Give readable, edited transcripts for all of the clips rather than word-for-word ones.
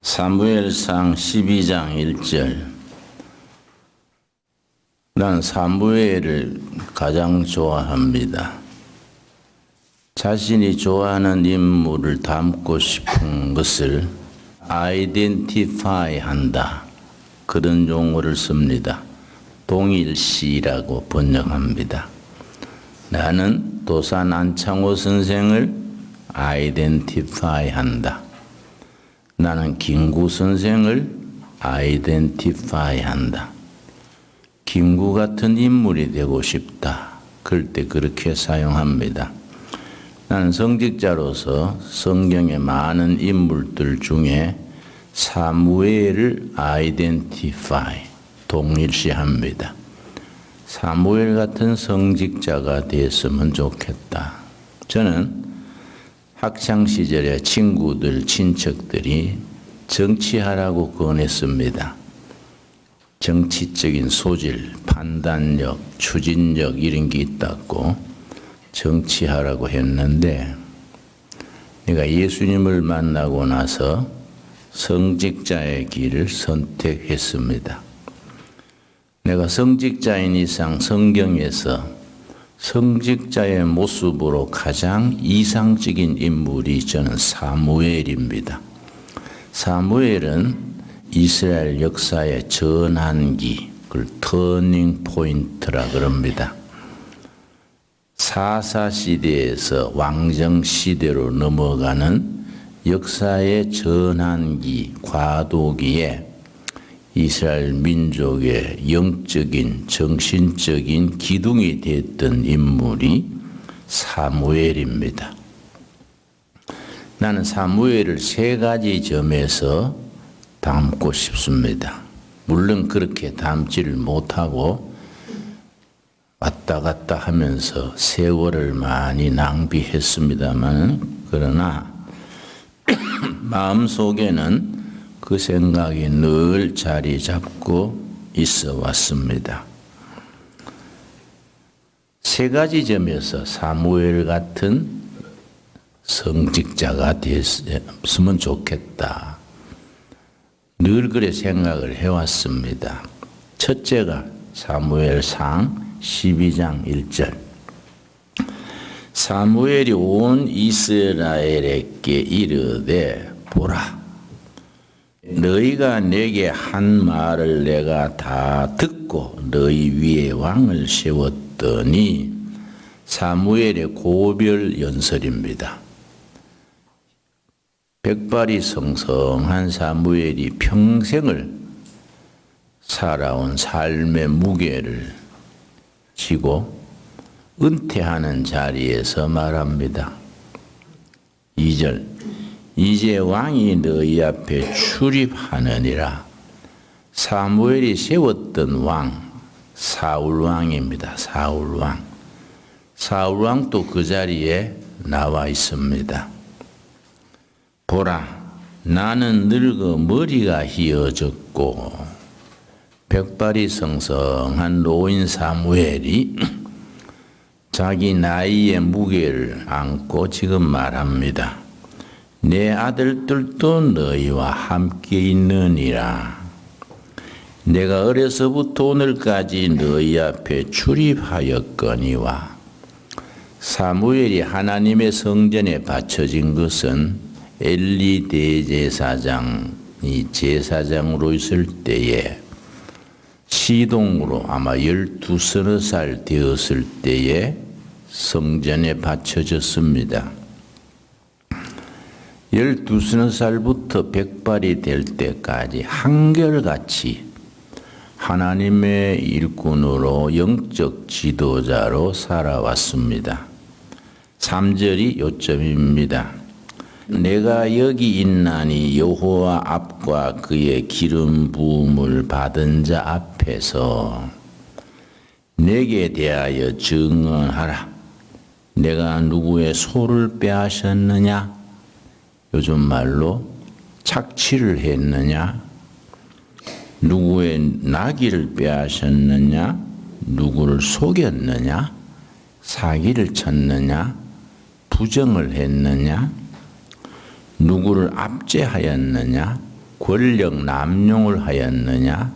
사무엘상 12장 1절. 난 사무엘을 가장 좋아합니다. 자신이 좋아하는 인물을 담고 싶은 것을 아이덴티파이 한다. 그런 용어를 씁니다. 동일시라고 번역합니다. 나는 도산 안창호 선생을 아이덴티파이 한다. 나는 김구 선생을 아이덴티파이 한다. 김구 같은 인물이 되고 싶다. 그럴 때 그렇게 사용합니다. 나는 성직자로서 성경의 많은 인물들 중에 사무엘을 아이덴티파이, 동일시합니다. 사무엘 같은 성직자가 됐으면 좋겠다. 저는 학창시절에 친구들, 친척들이 정치하라고 권했습니다. 정치적인 소질, 판단력, 추진력 이런 게 있다고 정치하라고 했는데 내가 예수님을 만나고 나서 성직자의 길을 선택했습니다. 내가 성직자인 이상 성경에서 성직자의 모습으로 가장 이상적인 인물이 저는 사무엘입니다. 사무엘은 이스라엘 역사의 전환기, 그걸 터닝 포인트라 그럽니다. 사사시대에서 왕정시대로 넘어가는 역사의 전환기, 과도기에 이스라엘 민족의 영적인, 정신적인 기둥이 됐던 인물이 사무엘입니다. 나는 사무엘을 세 가지 점에서 담고 싶습니다. 물론 그렇게 담지를 못하고 왔다 갔다 하면서 세월을 많이 낭비했습니다만 그러나 마음속에는 그 생각이 늘 자리 잡고 있어 왔습니다. 세 가지 점에서 사무엘 같은 성직자가 됐으면 좋겠다. 늘 그래 생각을 해왔습니다. 첫째가 사무엘상 12장 1절. 사무엘이 온 이스라엘에게 이르되 보라. 너희가 내게 한 말을 내가 다 듣고 너희 위에 왕을 세웠더니 사무엘의 고별 연설입니다. 백발이 성성한 사무엘이 평생을 살아온 삶의 무게를 지고 은퇴하는 자리에서 말합니다. 2절. 이제 왕이 너희 앞에 출입하느니라. 사무엘이 세웠던 왕, 사울왕입니다. 사울왕. 사울왕도 그 자리에 나와 있습니다. 보라, 나는 늙어 머리가 휘어졌고 백발이 성성한 노인 사무엘이 자기 나이의 무게를 안고 지금 말합니다. 내 아들들도 너희와 함께 있느니라. 내가 어려서부터 오늘까지 너희 앞에 출입하였거니와. 사무엘이 하나님의 성전에 바쳐진 것은 엘리 대제사장이 제사장으로 있을 때에 시동으로 아마 12서너 되었을 때에 성전에 바쳐졌습니다. 12서너 백발이 될 때까지 한결같이 하나님의 일꾼으로 영적 지도자로 살아왔습니다. 3절이 요점입니다. 내가 여기 있나니 여호와 앞과 그의 기름 부음을 받은 자 앞에서 내게 대하여 증언하라. 내가 누구의 소를 빼앗았느냐? 요즘 말로 착취를 했느냐? 누구의 나귀를 빼앗았느냐? 누구를 속였느냐? 사기를 쳤느냐? 부정을 했느냐? 누구를 압제하였느냐? 권력 남용을 하였느냐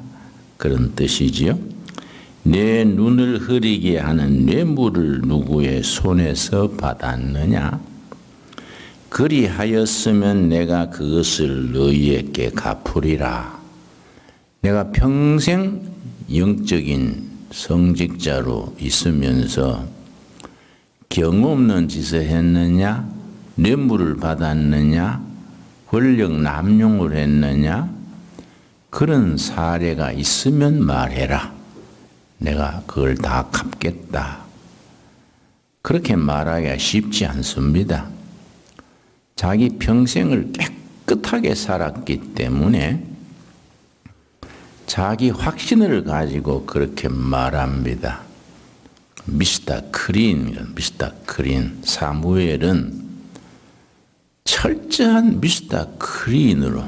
그런 뜻이지요. 내 눈을 흐리게 하는 뇌물을 누구의 손에서 받았느냐. 그리하였으면 내가 그것을 너희에게 갚으리라. 내가 평생 영적인 성직자로 있으면서 경우 없는 짓을 했느냐, 뇌물을 받았느냐, 권력 남용을 했느냐, 그런 사례가 있으면 말해라. 내가 그걸 다 갚겠다. 그렇게 말하기가 쉽지 않습니다. 자기 평생을 깨끗하게 살았기 때문에 자기 확신을 가지고 그렇게 말합니다. 미스터 클린. 사무엘은 철저한 미스터 클린으로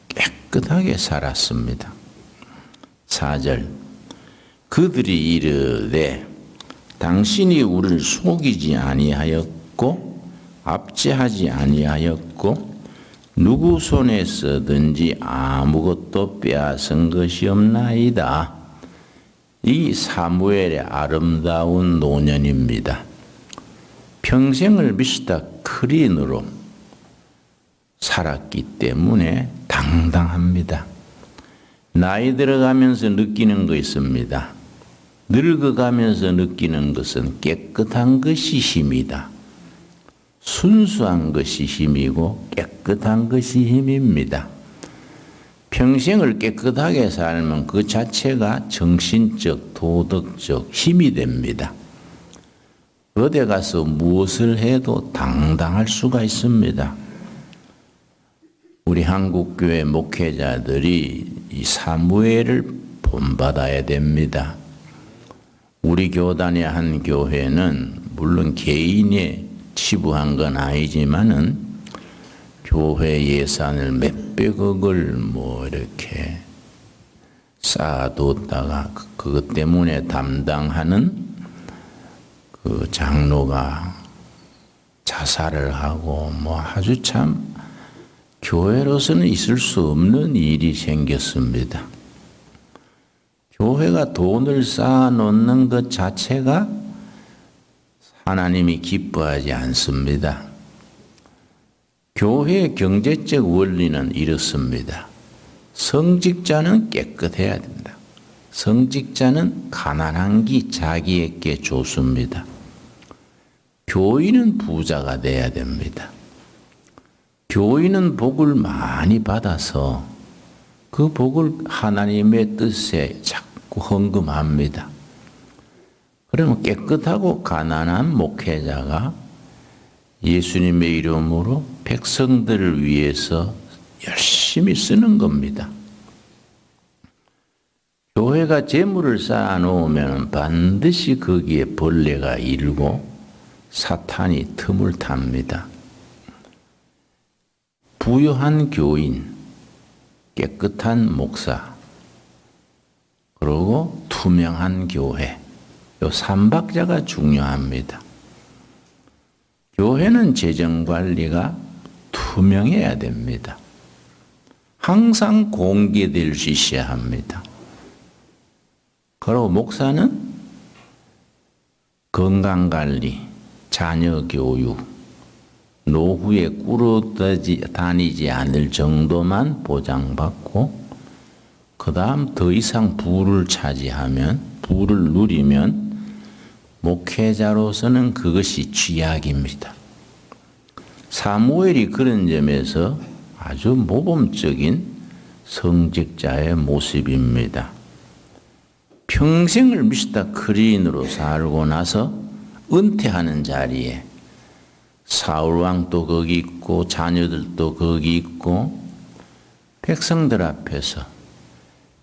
깨끗하게 살았습니다. 4절 그들이 이르되 당신이 우리를 속이지 아니하였고 압제하지 아니하였고 누구 손에서든지 아무것도 빼앗은 것이 없나이다. 이 사무엘의 아름다운 노년입니다. 평생을 미스터 클린으로 살았기 때문에 당당합니다. 나이 들어가면서 느끼는 거 있습니다. 늙어가면서 느끼는 것은 깨끗한 것이 힘이다. 순수한 것이 힘이고 깨끗한 것이 힘입니다. 평생을 깨끗하게 살면 그 자체가 정신적, 도덕적 힘이 됩니다. 어디 가서 무엇을 해도 당당할 수가 있습니다. 우리 한국교회 목회자들이 이 사무엘을 본받아야 됩니다. 우리 교단의 한 교회는 물론 개인이 치부한 건 아니지만은 교회 예산을 몇백억을 이렇게 쌓아뒀다가 그것 때문에 담당하는 그 장로가 자살을 하고 아주 참 교회로서는 있을 수 없는 일이 생겼습니다. 교회가 돈을 쌓아놓는 것 자체가 하나님이 기뻐하지 않습니다. 교회의 경제적 원리는 이렇습니다. 성직자는 깨끗해야 된다. 성직자는 가난한 기 자기에게 좋습니다. 교인은 부자가 돼야 됩니다. 교인은 복을 많이 받아서 그 복을 하나님의 뜻에 자꾸 헌금합니다. 그러면 깨끗하고 가난한 목회자가 예수님의 이름으로 백성들을 위해서 열심히 쓰는 겁니다. 교회가 재물을 쌓아놓으면 반드시 거기에 벌레가 일고 사탄이 틈을 탑니다. 부유한 교인, 깨끗한 목사, 그리고 투명한 교회, 이 삼박자가 중요합니다. 교회는 재정관리가 투명해야 됩니다. 항상 공개될 수 있어야 합니다. 그리고 목사는 건강관리, 자녀교육, 노후에 꿇어다니지 않을 정도만 보장받고 그 다음 더 이상 부를 차지하면, 부를 누리면 목회자로서는 그것이 쥐약입니다. 사무엘이 그런 점에서 아주 모범적인 성직자의 모습입니다. 평생을 미스터 클린으로 살고 나서 은퇴하는 자리에 사울왕도 거기 있고 자녀들도 거기 있고 백성들 앞에서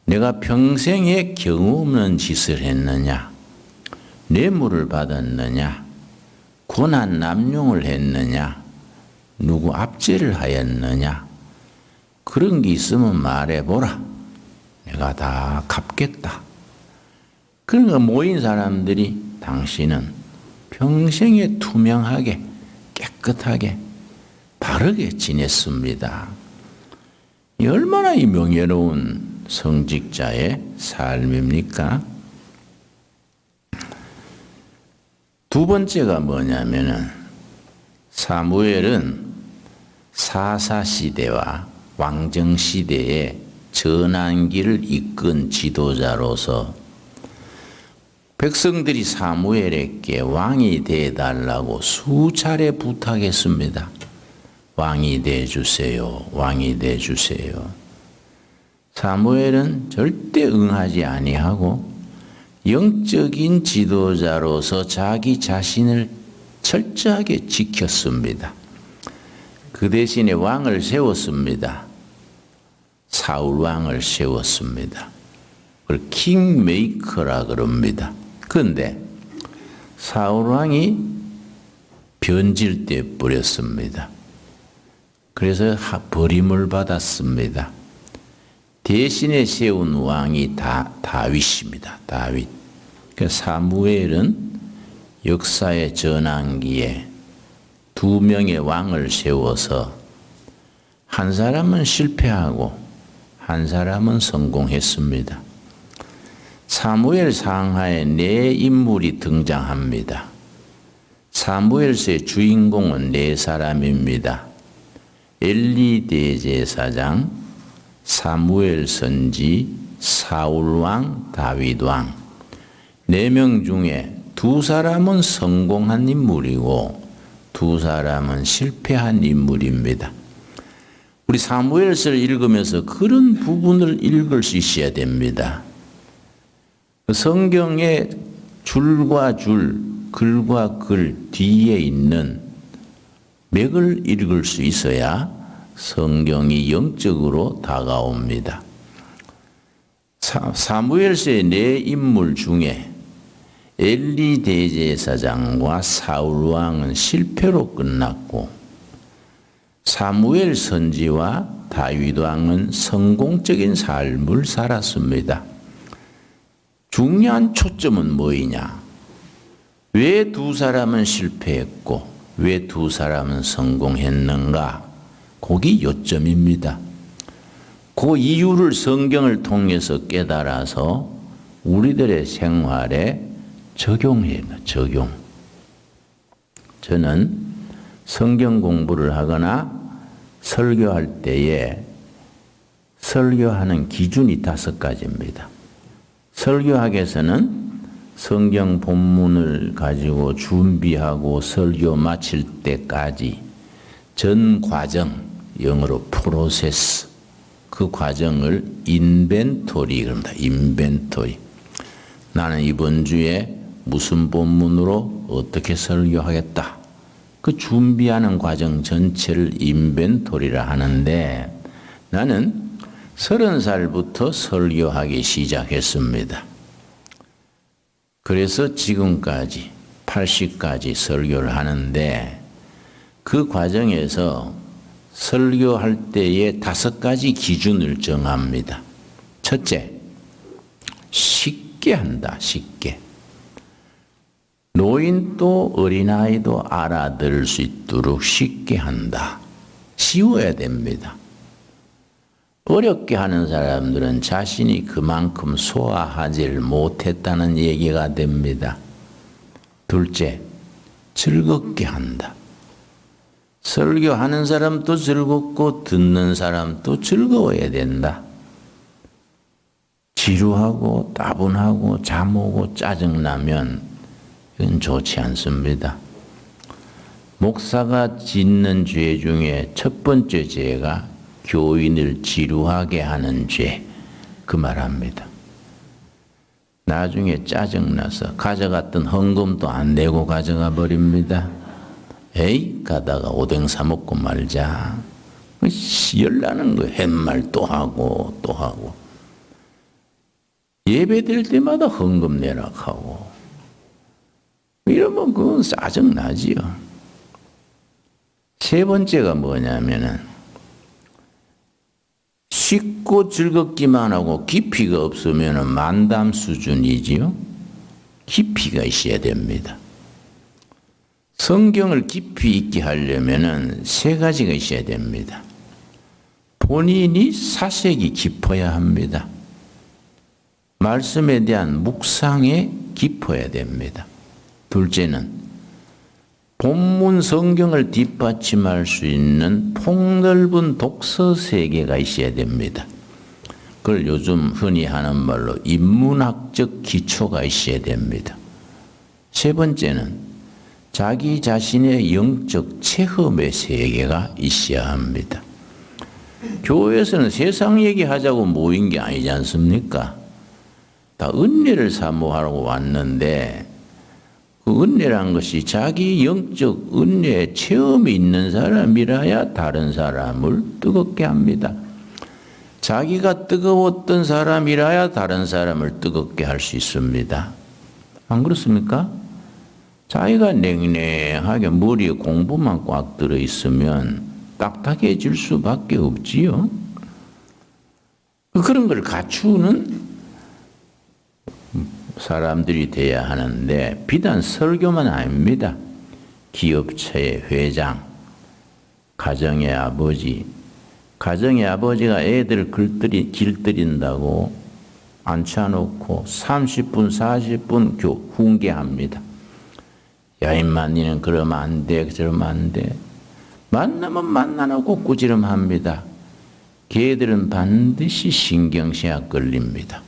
내가 평생에 경우 없는 짓을 했느냐, 뇌물을 받았느냐, 고난 남용을 했느냐, 누구 압제를 하였느냐, 그런 게 있으면 말해보라. 내가 다 갚겠다. 그러니까 모인 사람들이 당신은 평생에 투명하게 깨끗하게 바르게 지냈습니다. 얼마나 이 명예로운 성직자의 삶입니까? 두 번째가 뭐냐면은 사무엘은 사사시대와 왕정시대의 전환기를 이끈 지도자로서 백성들이 사무엘에게 왕이 되어달라고 수차례 부탁했습니다. 왕이 되어주세요. 왕이 되어주세요. 사무엘은 절대 응하지 아니하고 영적인 지도자로서 자기 자신을 철저하게 지켰습니다. 그 대신에 왕을 세웠습니다. 사울 왕을 세웠습니다. 그걸 킹메이커라 그럽니다. 그런데 사울 왕이 변질돼 버렸습니다. 그래서 버림을 받았습니다. 대신에 세운 왕이 다윗입니다. 다윗. 사무엘은 역사의 전환기에 두 명의 왕을 세워서 한 사람은 실패하고 한 사람은 성공했습니다. 사무엘 상하에 네 인물이 등장합니다. 사무엘서의 주인공은 네 사람입니다. 엘리 대제사장, 사무엘 선지, 사울 왕, 다윗 왕. 네 명 중에 두 사람은 성공한 인물이고 두 사람은 실패한 인물입니다. 우리 사무엘서를 읽으면서 그런 부분을 읽을 수 있어야 됩니다. 성경의 줄과 줄, 글과 글 뒤에 있는 맥을 읽을 수 있어야 성경이 영적으로 다가옵니다. 사무엘서의 네 인물 중에 엘리 대제사장과 사울 왕은 실패로 끝났고 사무엘 선지와 다윗 왕은 성공적인 삶을 살았습니다. 중요한 초점은 뭐이냐? 왜 두 사람은 실패했고 왜 두 사람은 성공했는가? 거기 요점입니다. 그 이유를 성경을 통해서 깨달아서 우리들의 생활에 적용해요. 적용. 저는 성경 공부를 하거나 설교할 때에 설교하는 기준이 5가지입니다. 설교학에서는 성경 본문을 가지고 준비하고 설교 마칠 때까지 전 과정, 영어로 프로세스, 그 과정을 인벤토리 그럽니다. 인벤토리. 나는 이번 주에 무슨 본문으로 어떻게 설교하겠다. 그 준비하는 과정 전체를 인벤토리라 하는데 나는 30살부터 설교하기 시작했습니다. 그래서 지금까지 80까지 설교를 하는데 그 과정에서 설교할 때에 5가지 기준을 정합니다. 첫째, 쉽게 한다. 쉽게. 노인도 어린아이도 알아들을 수 있도록 쉽게 한다. 쉬워야 됩니다. 어렵게 하는 사람들은 자신이 그만큼 소화하지를 못했다는 얘기가 됩니다. 둘째, 즐겁게 한다. 설교하는 사람도 즐겁고 듣는 사람도 즐거워야 된다. 지루하고 따분하고 잠 오고 짜증나면 이건 좋지 않습니다. 목사가 짓는 죄 중에 첫 번째 죄가 교인을 지루하게 하는 죄, 그 말합니다. 나중에 짜증나서 가져갔던 헌금도 안 내고 가져가 버립니다. 에이, 가다가 오뎅 사 먹고 말자. 열나는 거예요. 햇말 또 하고 또 하고. 예배 드릴 때마다 헌금 내라 하고. 이러면 그건 짜증나지요. 세 번째가 뭐냐면은 쉽고 즐겁기만 하고 깊이가 없으면 만담 수준이지요. 깊이가 있어야 됩니다. 성경을 깊이 있게 하려면 3가지가 있어야 됩니다. 본인이 사색이 깊어야 합니다. 말씀에 대한 묵상에 깊어야 됩니다. 둘째는 본문 성경을 뒷받침할 수 있는 폭넓은 독서 세계가 있어야 됩니다. 그걸 요즘 흔히 하는 말로 인문학적 기초가 있어야 됩니다. 세 번째는 자기 자신의 영적 체험의 세계가 있어야 합니다. 교회에서는 세상 얘기하자고 모인 게 아니지 않습니까? 다 은혜를 사모하라고 왔는데 그 은혜란 것이 자기 영적 은혜의 체험이 있는 사람이라야 다른 사람을 뜨겁게 합니다. 자기가 뜨거웠던 사람이라야 다른 사람을 뜨겁게 할 수 있습니다. 안 그렇습니까? 자기가 냉랭하게 머리에 공부만 꽉 들어있으면 딱딱해질 수밖에 없지요. 그런 걸 갖추는 사람들이 돼야 하는데 비단 설교만 아닙니다. 기업체의 회장, 가정의 아버지, 가정의 아버지가 애들 길들인다고 앉혀놓고 30분, 40분 훈계합니다. 야, 임마, 니는 그러면 안 돼, 저러면 안 돼. 만나면 만나놓고 꾸지람합니다. 걔들은 반드시 신경쇠약 걸립니다.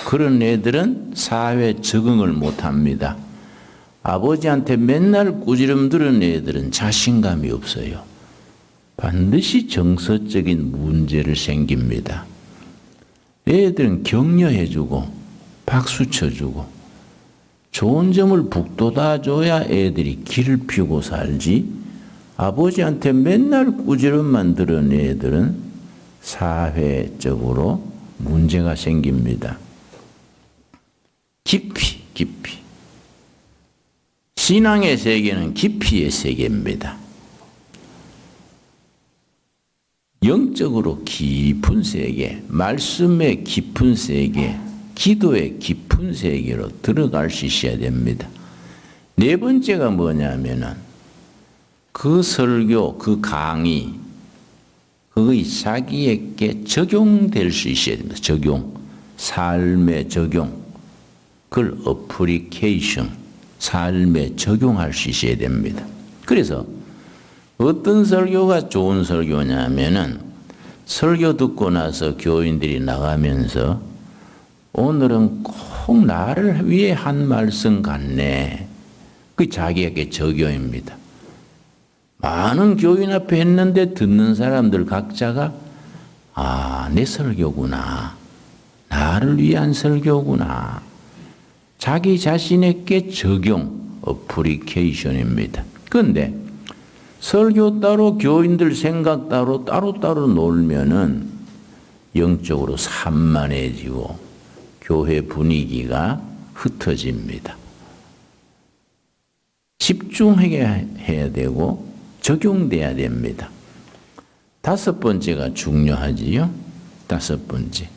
그런 애들은 사회 적응을 못합니다. 아버지한테 맨날 꾸지람 들은 애들은 자신감이 없어요. 반드시 정서적인 문제를 생깁니다. 애들은 격려해주고 박수 쳐주고 좋은 점을 북돋아줘야 애들이 길을 피우고 살지, 아버지한테 맨날 꾸지람만 들은 애들은 사회적으로 문제가 생깁니다. 깊이. 신앙의 세계는 깊이의 세계입니다. 영적으로 깊은 세계, 말씀의 깊은 세계, 기도의 깊은 세계로 들어갈 수 있어야 됩니다. 네 번째가 뭐냐면은 그 설교, 그 강의, 그것이 자기에게 적용될 수 있어야 됩니다. 적용, 삶의 적용. 그걸 어플리케이션, 삶에 적용할 수 있어야 됩니다. 그래서 어떤 설교가 좋은 설교냐면은 설교 듣고 나서 교인들이 나가면서 오늘은 꼭 나를 위해 한 말씀 같네. 그게 자기에게 적용입니다. 많은 교인 앞에 했는데 듣는 사람들 각자가 내 설교구나. 나를 위한 설교구나. 자기 자신에게 적용, 어플리케이션입니다. 그런데 설교 따로 교인들 생각 따로 놀면은 영적으로 산만해지고 교회 분위기가 흩어집니다. 집중하게 해야 되고 적용돼야 됩니다. 다섯 번째가 중요하지요. 다섯 번째.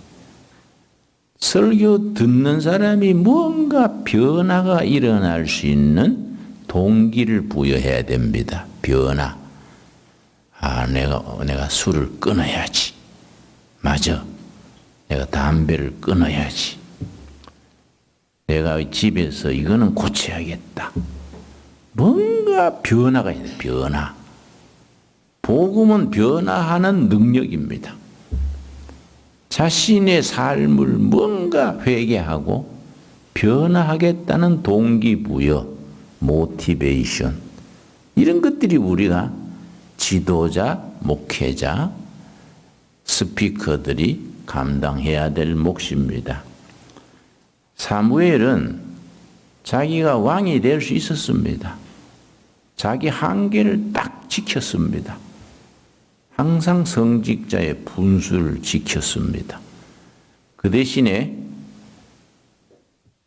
설교 듣는 사람이 뭔가 변화가 일어날 수 있는 동기를 부여해야 됩니다. 변화. 내가 술을 끊어야지. 맞아. 내가 담배를 끊어야지. 내가 집에서 이거는 고쳐야겠다. 뭔가 변화가 있어요. 변화. 복음은 변화하는 능력입니다. 자신의 삶을 뭔가 회개하고 변화하겠다는 동기부여, 모티베이션, 이런 것들이 우리가 지도자, 목회자, 스피커들이 감당해야 될 몫입니다. 사무엘은 자기가 왕이 될 수 있었습니다. 자기 한계를 딱 지켰습니다. 항상 성직자의 분수를 지켰습니다. 그 대신에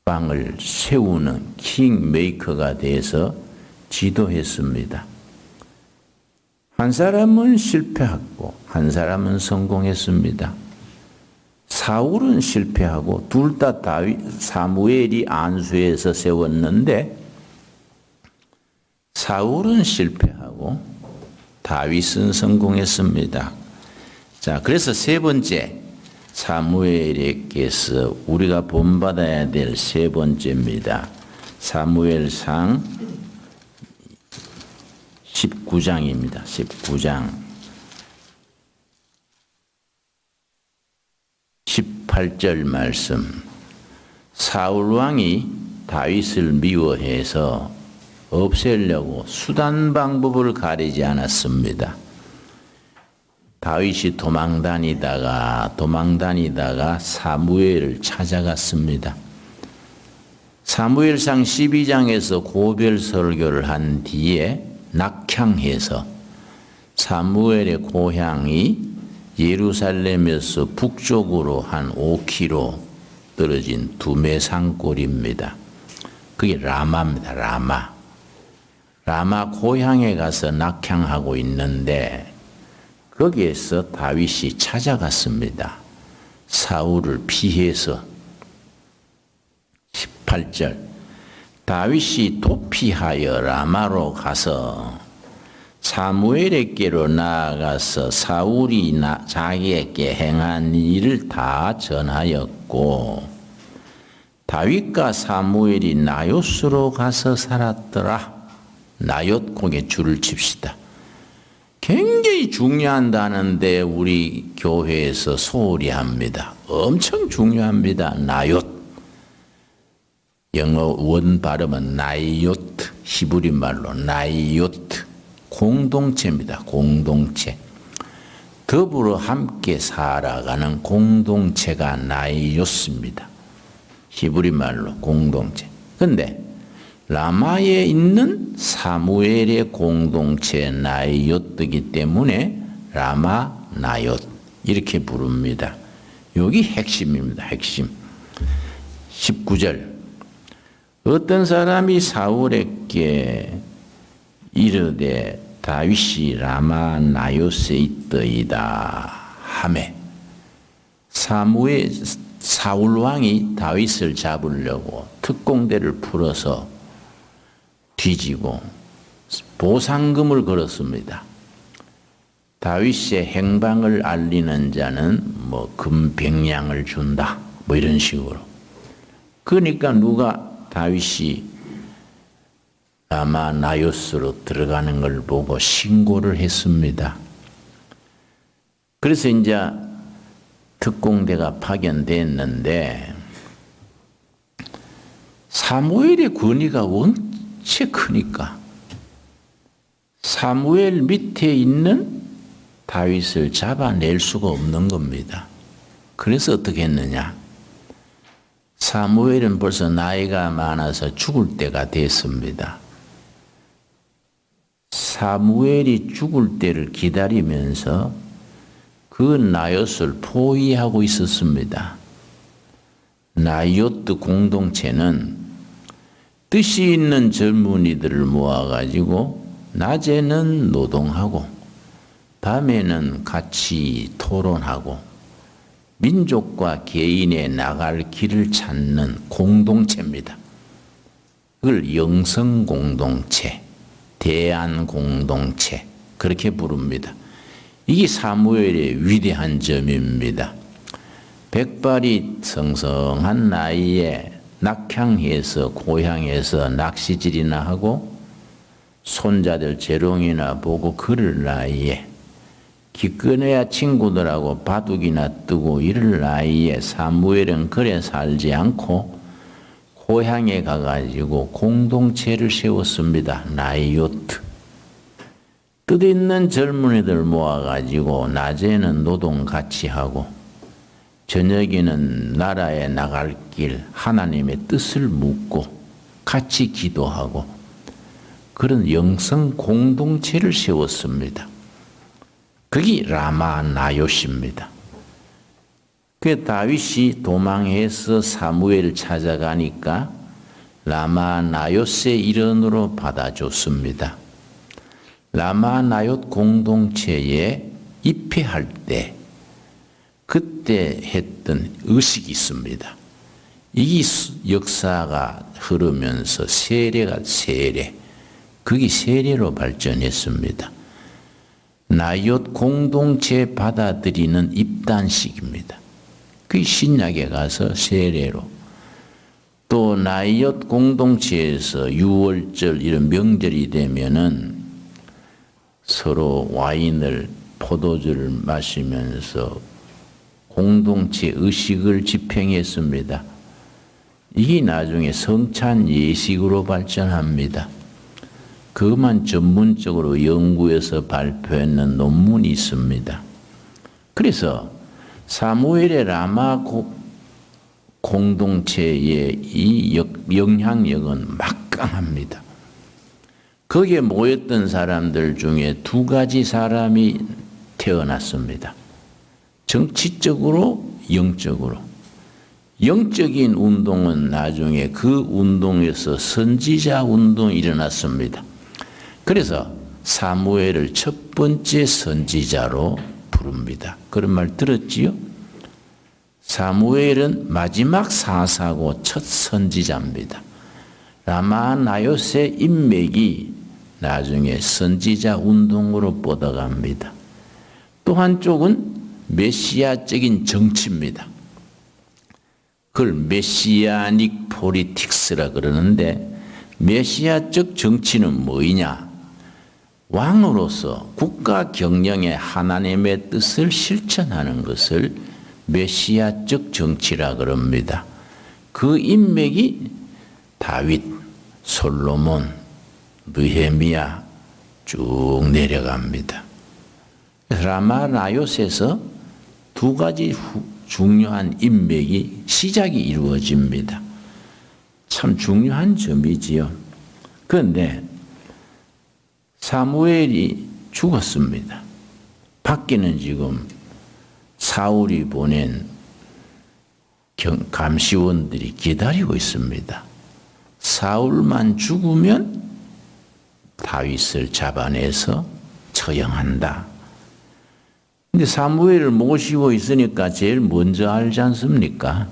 왕을 세우는 킹메이커가 돼서 지도했습니다. 한 사람은 실패하고 한 사람은 성공했습니다. 사울은 실패하고 둘 다 사무엘이 안수해서 세웠는데 사울은 실패하고 다윗은 성공했습니다. 자, 그래서 세 번째 사무엘에게서 우리가 본받아야 될 세 번째입니다. 사무엘상 19장입니다. 19장 18절 말씀. 사울 왕이 다윗을 미워해서 없애려고 수단 방법을 가리지 않았습니다. 다윗이 도망다니다가 사무엘을 찾아갔습니다. 사무엘상 12장에서 고별 설교를 한 뒤에 낙향해서 사무엘의 고향이 예루살렘에서 북쪽으로 한 5km 떨어진 두메산골입니다. 그게 라마입니다. 라마 고향에 가서 낙향하고 있는데 거기에서 다윗이 찾아갔습니다. 사울을 피해서. 18절. 다윗이 도피하여 라마로 가서 사무엘에게로 나아가서 사울이 자기에게 행한 일을 다 전하였고 다윗과 사무엘이 나요스로 가서 살았더라. 나요트 곡에 줄을 칩시다. 굉장히 중요한다는데 우리 교회에서 소홀히 합니다. 엄청 중요합니다. 나요트. 영어 원 발음은 나이요트, 히브리 말로 나이요트. 공동체입니다. 공동체. 더불어 함께 살아가는 공동체가 나이요트입니다. 히브리 말로 공동체. 근데 라마에 있는 사무엘의 공동체 나이요트이기 때문에 라마 나요트 이렇게 부릅니다. 여기 핵심입니다. 핵심. 19절. 어떤 사람이 사울에게 이르되 다윗이 라마 나요스에 있더이다 하매 사울 왕이 다윗을 잡으려고 특공대를 풀어서 뒤지고 보상금을 걸었습니다. 다윗의 행방을 알리는 자는 금 100냥을 준다 이런 식으로. 그러니까 누가 다윗이 라마 나요스로 들어가는 걸 보고 신고를 했습니다. 그래서 이제 특공대가 파견됐는데 사무엘의 권위가 원체 크니까 사무엘 밑에 있는 다윗을 잡아낼 수가 없는 겁니다. 그래서 어떻게 했느냐? 사무엘은 벌써 나이가 많아서 죽을 때가 됐습니다. 사무엘이 죽을 때를 기다리면서 그 나요스를 포위하고 있었습니다. 나요트 공동체는 뜻이 있는 젊은이들을 모아가지고 낮에는 노동하고 밤에는 같이 토론하고 민족과 개인의 나갈 길을 찾는 공동체입니다. 그걸 영성공동체, 대안공동체 그렇게 부릅니다. 이게 사무엘의 위대한 점입니다. 백발이 성성한 나이에 낙향해서 고향에서 낚시질이나 하고 손자들 재롱이나 보고 그럴 나이에 기껏해야 친구들하고 바둑이나 뜨고 이럴 나이에 사무엘은 그래 살지 않고 고향에 가가지고 공동체를 세웠습니다. 나이요트. 뜻있는 젊은이들 모아가지고 낮에는 노동 같이 하고 저녁에는 나라에 나갈 길 하나님의 뜻을 묻고 같이 기도하고 그런 영성 공동체를 세웠습니다. 그게 라마 나요시입니다. 그 다윗이 도망해서 사무엘을 찾아가니까 라마 나요스의 일원으로 받아줬습니다. 라마 나요트 공동체에 입회할 때 그때 했던 의식이 있습니다. 이 역사가 흐르면서 세례. 그게 세례로 발전했습니다. 나이옷 공동체 받아들이는 입단식입니다. 그 신약에 가서 세례로 또 나이옷 공동체에서 유월절 이런 명절이 되면은 서로 와인을 포도주를 마시면서 공동체 의식을 집행했습니다. 이게 나중에 성찬 예식으로 발전합니다. 그것만 전문적으로 연구해서 발표했는 논문이 있습니다. 그래서 사무엘의 라마 공동체의 이 영향력은 막강합니다. 거기에 모였던 사람들 중에 두 가지 사람이 태어났습니다. 정치적으로, 영적으로. 영적인 운동은 나중에 그 운동에서 선지자 운동이 일어났습니다. 그래서 사무엘을 첫 번째 선지자로 부릅니다. 그런 말 들었지요? 사무엘은 마지막 사사고 첫 선지자입니다. 라마 나요스의 인맥이 나중에 선지자 운동으로 뻗어갑니다. 또 한쪽은 메시아적인 정치입니다. 그걸 메시아닉 폴리틱스라 그러는데 메시아적 정치는 뭐이냐? 왕으로서 국가 경영의 하나님의 뜻을 실천하는 것을 메시아적 정치라 그럽니다. 그 인맥이 다윗, 솔로몬, 느헤미야 쭉 내려갑니다. 라마 나요스에서 두 가지 중요한 인맥이 시작이 이루어집니다. 참 중요한 점이지요. 그런데 사무엘이 죽었습니다. 밖에는 지금 사울이 보낸 감시원들이 기다리고 있습니다. 사울만 죽으면 다윗을 잡아내서 처형한다. 근데 사무엘을 모시고 있으니까 제일 먼저 알지 않습니까?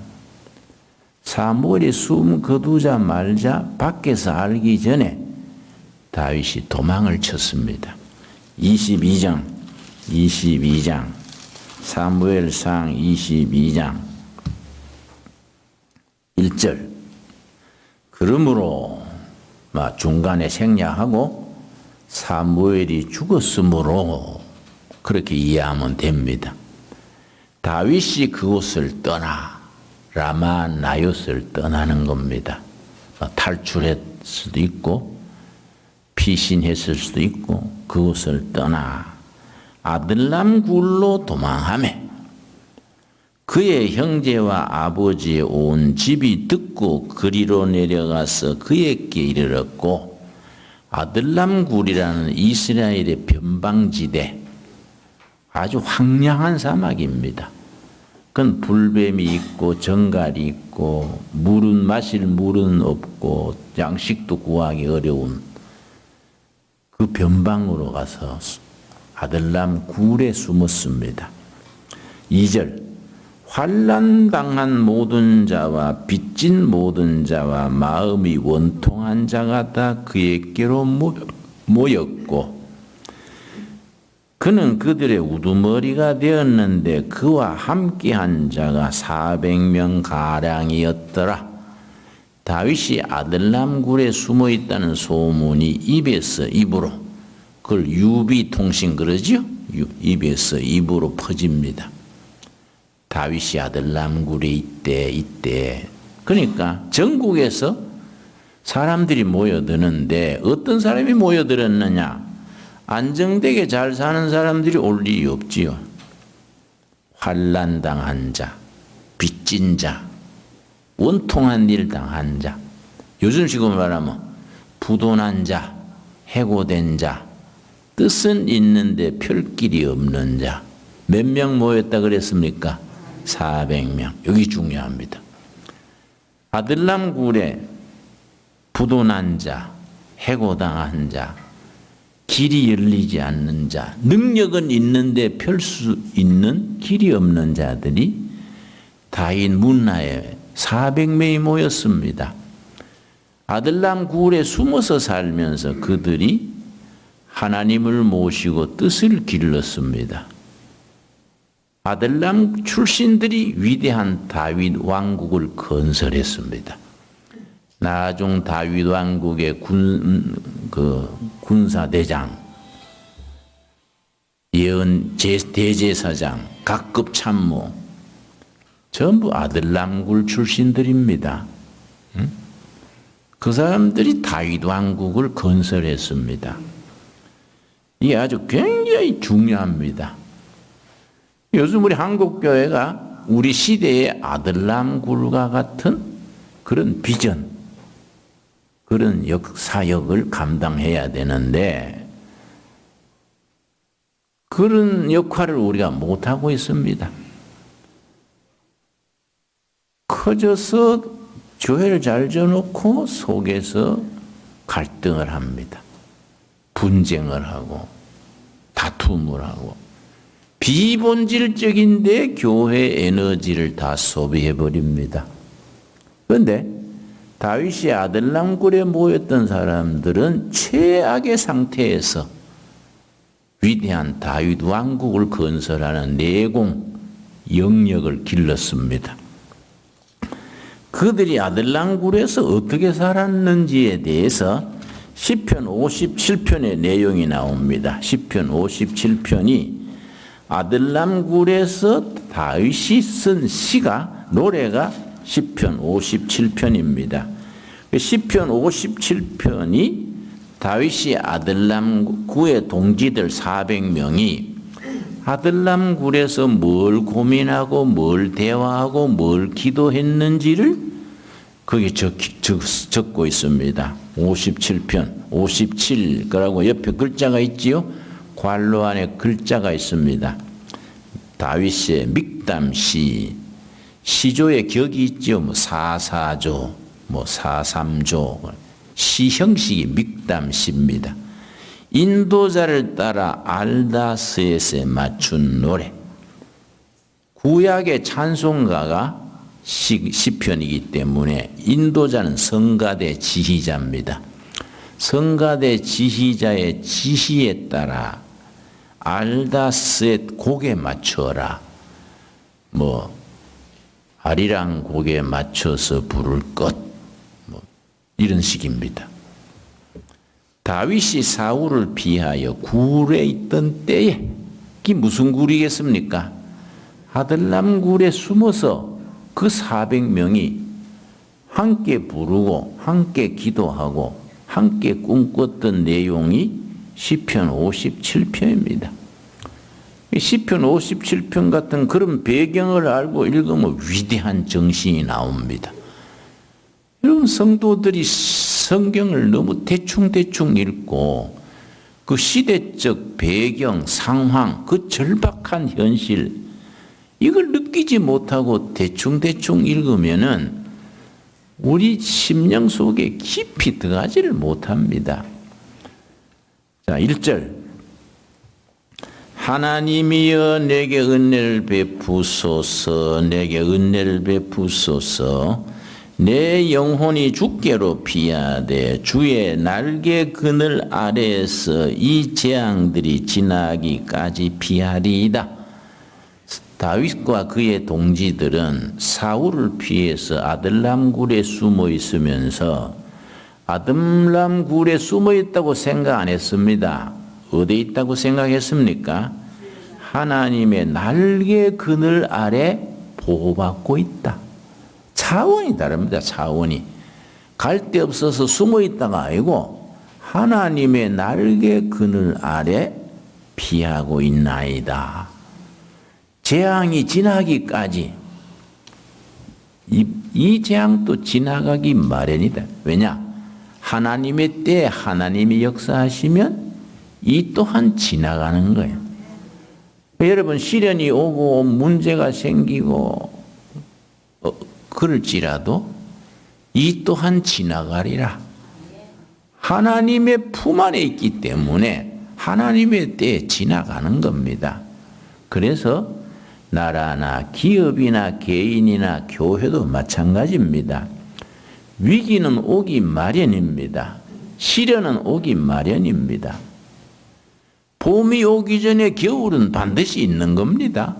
사무엘이 숨 거두자 말자 밖에서 알기 전에 다윗이 도망을 쳤습니다. 22장 사무엘상 22장 1절 그러므로 중간에 생략하고 사무엘이 죽었으므로 그렇게 이해하면 됩니다. 다윗이 그곳을 떠나 라마 나요스를 떠나는 겁니다. 탈출했을 수도 있고 피신했을 수도 있고 그곳을 떠나 아들람 굴로 도망하매 그의 형제와 아버지의 온 집이 듣고 그리로 내려가서 그에게 이르렀고 아들람 굴이라는 이스라엘의 변방지대 아주 황량한 사막입니다. 그건 불뱀이 있고 정갈이 있고 마실 물은 없고 양식도 구하기 어려운 그 변방으로 가서 아들람 굴에 숨었습니다. 2절 환난당한 모든 자와 빚진 모든 자와 마음이 원통한 자가 다 그에게로 모였고 그는 그들의 우두머리가 되었는데 그와 함께한 자가 400명 가량이었더라. 다윗이 아들람 굴에 숨어 있다는 소문이 입에서 입으로 그걸 유비통신 그러죠? 입에서 입으로 퍼집니다. 다윗이 아들람 굴에 있대. 그러니까 전국에서 사람들이 모여드는데 어떤 사람이 모여들었느냐? 안정되게 잘 사는 사람들이 올 일이 없지요. 환난당한 자, 빚진 자, 원통한 일 당한 자, 요즘식으로 말하면 부도난 자, 해고된 자, 뜻은 있는데 펼길이 없는 자. 몇 명 모였다 그랬습니까? 400명. 여기 중요합니다. 아들람 굴에 부도난 자, 해고당한 자, 길이 열리지 않는 자, 능력은 있는데 펼 수 있는 길이 없는 자들이 다윗 문나에 400명이 모였습니다. 아들람 굴에 숨어서 살면서 그들이 하나님을 모시고 뜻을 길렀습니다. 아들남 출신들이 위대한 다윗 왕국을 건설했습니다. 나중 다윗 왕국의 군사대장, 대제사장, 각급 참모 전부 아들남굴 출신들입니다. 그 사람들이 다윗 왕국을 건설했습니다. 이게 아주 굉장히 중요합니다. 요즘 우리 한국교회가 우리 시대의 아들남굴과 같은 그런 비전, 그런 사역을 감당해야 되는데 그런 역할을 우리가 못하고 있습니다. 커져서 교회를 잘 져놓고 속에서 갈등을 합니다. 분쟁을 하고 다툼을 하고 비본질적인데 교회 에너지를 다 소비해버립니다. 그런데 다윗의 아들남굴에 모였던 사람들은 최악의 상태에서 위대한 다윗 왕국을 건설하는 내공, 영역을 길렀습니다. 그들이 아들남굴에서 어떻게 살았는지에 대해서 시편 57편의 내용이 나옵니다. 시편 57편이 아들남굴에서 다윗이 쓴 시가, 노래가 시편 57편입니다. 시편 57편이 다윗이 아들남굴의 동지들 400명이 아들남굴에서 뭘 고민하고 뭘 대화하고 뭘 기도했는지를 거기 적고 있습니다. 57편, 57 그러고 옆에 글자가 있지요. 괄호 안에 글자가 있습니다. 다윗의 믹담시, 시조의 격이 있지요. 뭐 4사조, 뭐 4삼조, 시 형식이 믹담시입니다. 인도자를 따라 알다스에세 맞춘 노래. 구약의 찬송가가 시편이기 때문에 인도자는 성가대 지휘자입니다. 성가대 지휘자의 지시에 따라 알다스의 곡에 맞춰라. 뭐 아리랑 곡에 맞춰서 부를 것. 뭐 이런 식입니다. 다윗이 사울을 피하여 굴에 있던 때에, 이게 무슨 굴이겠습니까? 아들람 굴에 숨어서 그 400명이 함께 부르고 함께 기도하고 함께 꿈꿨던 내용이 시편 57편입니다. 시편 57편 같은 그런 배경을 알고 읽으면 위대한 정신이 나옵니다. 이런 성도들이 성경을 너무 대충대충 읽고 그 시대적 배경, 상황, 그 절박한 현실 이걸 느끼지 못하고 대충대충 읽으면은 우리 심령 속에 깊이 들어가지를 못합니다. 자, 1절. 하나님이여 내게 은혜를 베푸소서, 내게 은혜를 베푸소서. 내 영혼이 주께로 피하되 주의 날개 그늘 아래에서 이 재앙들이 지나기까지 피하리이다. 다윗과 그의 동지들은 사울을 피해서 아들람 굴에 숨어 있으면서 아들람 굴에 숨어 있다고 생각 안 했습니다. 어디 있다고 생각했습니까? 하나님의 날개 그늘 아래 보호받고 있다. 차원이 다릅니다. 차원이. 갈 데 없어서 숨어 있다가 아니고 하나님의 날개 그늘 아래 피하고 있나이다. 재앙이 지나기까지 이 재앙도 지나가기 마련이다. 왜냐? 하나님의 때에 하나님이 역사하시면 이 또한 지나가는 거예요. 여러분 시련이 오고 문제가 생기고 그럴지라도 이 또한 지나가리라. 하나님의 품 안에 있기 때문에 하나님의 때에 지나가는 겁니다. 그래서 나라나 기업이나 개인이나 교회도 마찬가지입니다. 위기는 오기 마련입니다. 시련은 오기 마련입니다. 봄이 오기 전에 겨울은 반드시 있는 겁니다.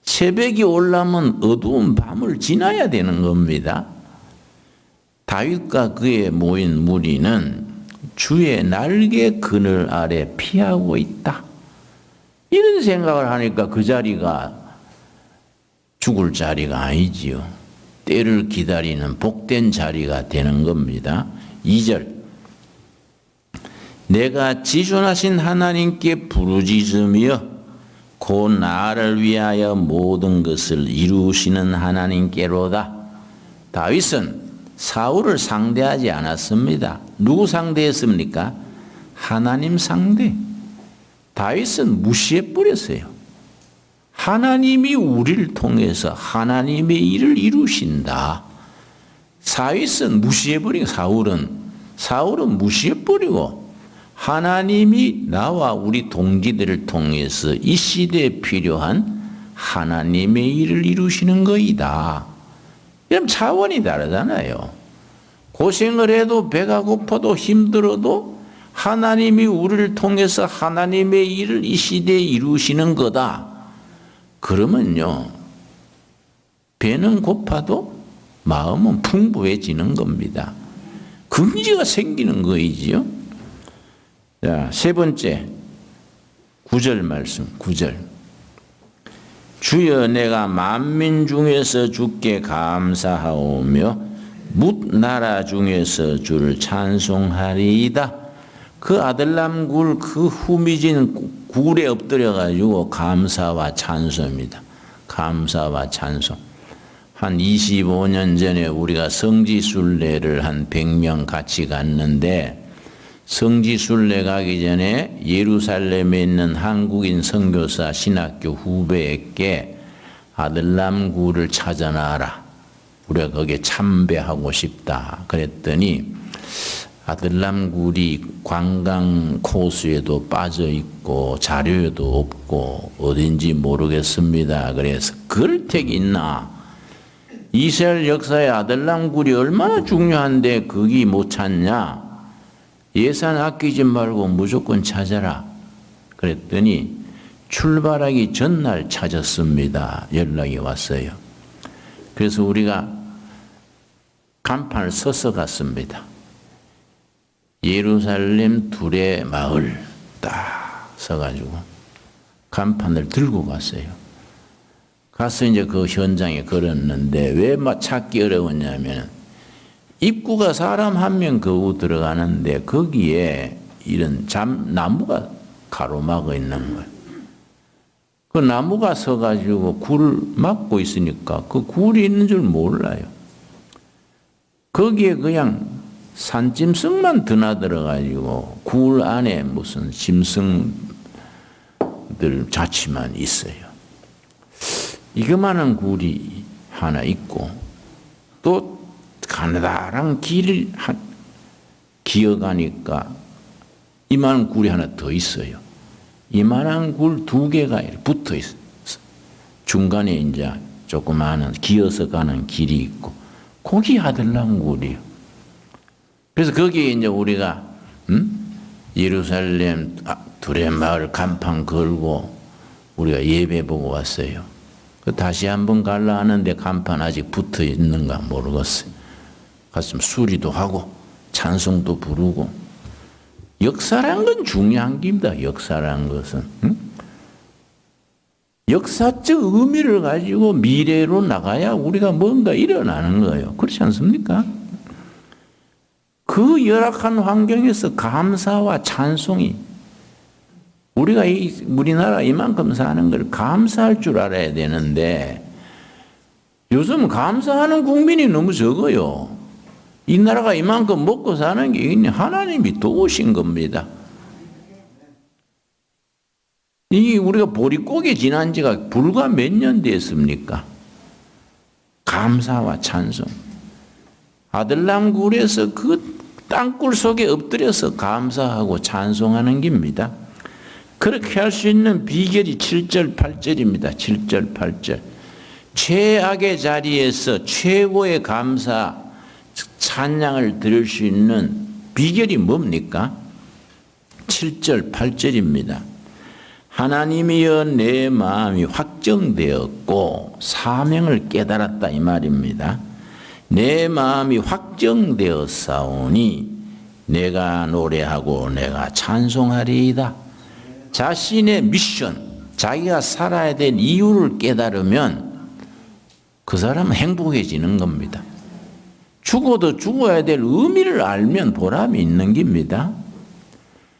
새벽이 오려면 어두운 밤을 지나야 되는 겁니다. 다윗과 그의 모인 무리는 주의 날개 그늘 아래 피하고 있다. 이런 생각을 하니까 그 자리가 죽을 자리가 아니지요. 때를 기다리는 복된 자리가 되는 겁니다. 2절. 내가 지존하신 하나님께 부르짖으며 곧 나를 위하여 모든 것을 이루시는 하나님께로다. 다윗은 사울을 상대하지 않았습니다. 누구 상대했습니까? 하나님 상대. 다윗은 무시해 버렸어요. 하나님이 우리를 통해서 하나님의 일을 이루신다. 다윗은 무시해 버리고 사울은 무시해 버리고 하나님이 나와 우리 동지들을 통해서 이 시대에 필요한 하나님의 일을 이루시는 거이다. 이런 차원이 다르잖아요. 고생을 해도 배가 고파도 힘들어도 하나님이 우리를 통해서 하나님의 일을 이 시대에 이루시는 거다. 그러면요, 배는 고파도 마음은 풍부해지는 겁니다. 긍지가 생기는 거이지요. 자, 세 번째 9절 말씀 9절. 주여 내가 만민 중에서 주께 감사하오며 뭇 나라 중에서 주를 찬송하리이다. 그 아들람 굴 그 후미진 굴에 엎드려 가지고 감사와 찬송입니다. 감사와 찬송. 한 25년 전에 우리가 성지순례를 한 100명 같이 갔는데 성지순례 가기 전에 예루살렘에 있는 한국인 선교사 신학교 후배에게 아들람 굴을 찾아놔라. 우리가 거기에 참배하고 싶다. 그랬더니 아들람 굴이 관광 코스에도 빠져 있고 자료도 없고 어딘지 모르겠습니다. 그래서 걸택이 있나? 이스라엘 역사에 아들람 굴이 얼마나 중요한데 거기 못 찾냐? 예산 아끼지 말고 무조건 찾아라. 그랬더니 출발하기 전날 찾았습니다. 연락이 왔어요. 그래서 우리가 간판을 써서 갔습니다. 예루살렘 둘의 마을 딱 써가지고 간판을 들고 갔어요. 가서 이제 그 현장에 걸었는데 왜 찾기 어려웠냐면 입구가 사람 한 명 겨우 들어가는데 거기에 이런 나무가 가로막아 있는 거예요. 그 나무가 서가지고 굴을 막고 있으니까 그 굴이 있는 줄 몰라요. 거기에 그냥 산짐승만 드나들어가지고 굴 안에 무슨 짐승들 자취만 있어요. 이거만한 굴이 하나 있고 또 가느다란 길을 기어가니까 이만한 굴이 하나 더 있어요. 이만한 굴 2개가 붙어 있어요. 중간에 이제 조그마한 기어서 가는 길이 있고 거기 아들람 굴이요. 그래서 거기에 이제 우리가 예루살렘 둘의 마을 간판 걸고 우리가 예배 보고 왔어요. 다시 한번 갈라 하는데 간판 아직 붙어 있는가 모르겠어요. 갔으면 수리도 하고 찬송도 부르고 역사란 건 중요한 겁니다. 역사란 것은 역사적 의미를 가지고 미래로 나가야 우리가 뭔가 일어나는 거예요. 그렇지 않습니까? 그 열악한 환경에서 감사와 찬송이 우리가 우리나라 이만큼 사는 걸 감사할 줄 알아야 되는데 요즘 감사하는 국민이 너무 적어요. 이 나라가 이만큼 먹고 사는 게 하나님이 도우신 겁니다. 이게 우리가 보릿고개 지난 지가 불과 몇 년 됐습니까? 감사와 찬송. 아들람 굴에서 그 땅굴 속에 엎드려서 감사하고 찬송하는 겁니다. 그렇게 할 수 있는 비결이 7절, 8절입니다. 7절, 8절. 최악의 자리에서 최고의 감사, 찬양을 드릴 수 있는 비결이 뭡니까? 7절 8절입니다. 하나님이여 내 마음이 확정되었고 사명을 깨달았다 이 말입니다. 내 마음이 확정되었사오니 내가 노래하고 내가 찬송하리이다. 자신의 미션, 자기가 살아야 될 이유를 깨달으면 그 사람은 행복해지는 겁니다. 죽어도 죽어야 될 의미를 알면 보람이 있는 겁니다.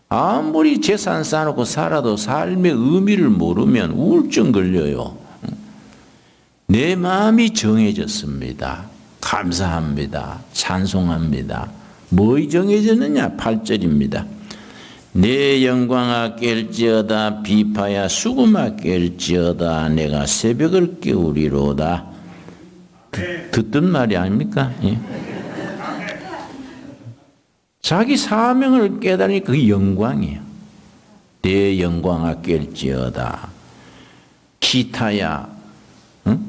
아무리 재산 쌓아놓고 살아도 삶의 의미를 모르면 우울증 걸려요. 내 마음이 정해졌습니다. 감사합니다. 찬송합니다. 뭐이 정해졌느냐? 8절입니다. 내 영광아 깰지어다 비파야 수금아 깰지어다 내가 새벽을 깨우리로다. 듣던 말이 아닙니까? 예. 자기 사명을 깨달으니 그 영광이에요. 내 영광아 깰지어다. 기타야, 응?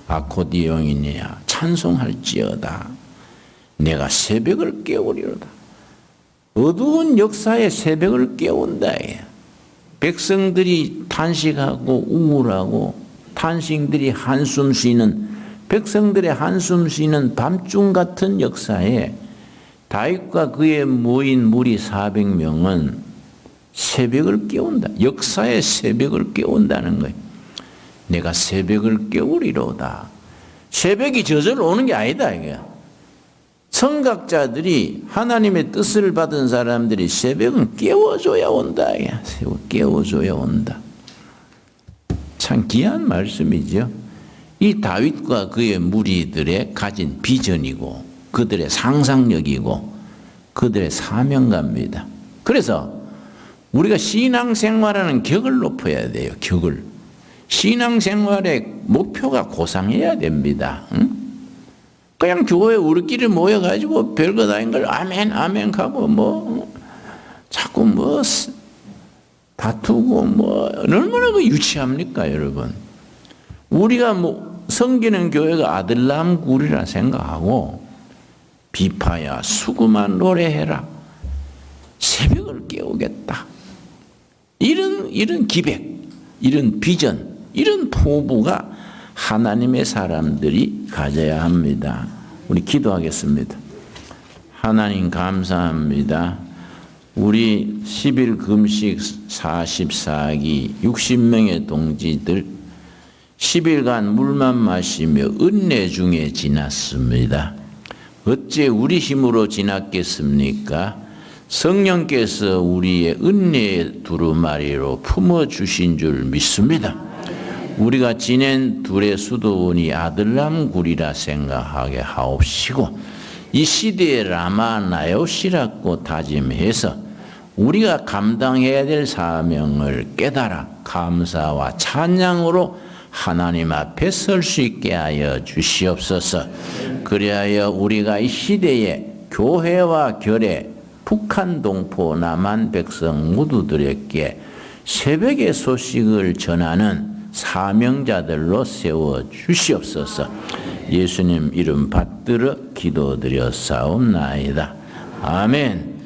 아코디온이냐 찬송할지어다. 내가 새벽을 깨우리로다. 어두운 역사의 새벽을 깨운다. 백성들이 탄식하고 우울하고 탄식들이 한숨 쉬는 백성들의 한숨 쉬는 밤중 같은 역사에 다윗과 그의 모인 무리 400명은 새벽을 깨운다. 역사의 새벽을 깨운다는 거예요. 내가 새벽을 깨우리로다. 새벽이 저절로 오는 게 아니다. 이게. 선각자들이 하나님의 뜻을 받은 사람들이 새벽은 깨워줘야 온다. 깨워줘야 온다. 참 귀한 말씀이죠. 이 다윗과 그의 무리들의 가진 비전이고 그들의 상상력이고 그들의 사명감입니다. 그래서 우리가 신앙생활하는 격을 높여야 돼요. 격을. 신앙생활의 목표가 고상해야 됩니다. 응? 그냥 교회 우리끼리 모여가지고 별것 아닌 걸 아멘 아멘 하고 뭐 자꾸 뭐 다투고 뭐 얼마나 그 유치합니까 여러분. 우리가 뭐 섬기는 교회가 아들남굴이라 생각하고 비파야 수구만 노래해라. 새벽을 깨우겠다. 이런 기백, 이런 비전, 이런 포부가 하나님의 사람들이 가져야 합니다. 우리 기도하겠습니다. 하나님 감사합니다. 우리 10일 금식 44기 60명의 동지들 10일간 물만 마시며 은혜 중에 지났습니다. 어째 우리 힘으로 지났겠습니까? 성령께서 우리의 은혜의 두루마리로 품어주신 줄 믿습니다. 우리가 지낸 둘의 수도원이 아들남굴이라 생각하게 하옵시고 이 시대의 라마나요시라고 다짐해서 우리가 감당해야 될 사명을 깨달아 감사와 찬양으로 하나님 앞에 설 수 있게 하여 주시옵소서. 그리하여 우리가 이 시대에 교회와 결의 북한 동포 남한 백성 모두들에게 새벽의 소식을 전하는 사명자들로 세워 주시옵소서. 예수님 이름 받들어 기도드렸사옵나이다. 아멘.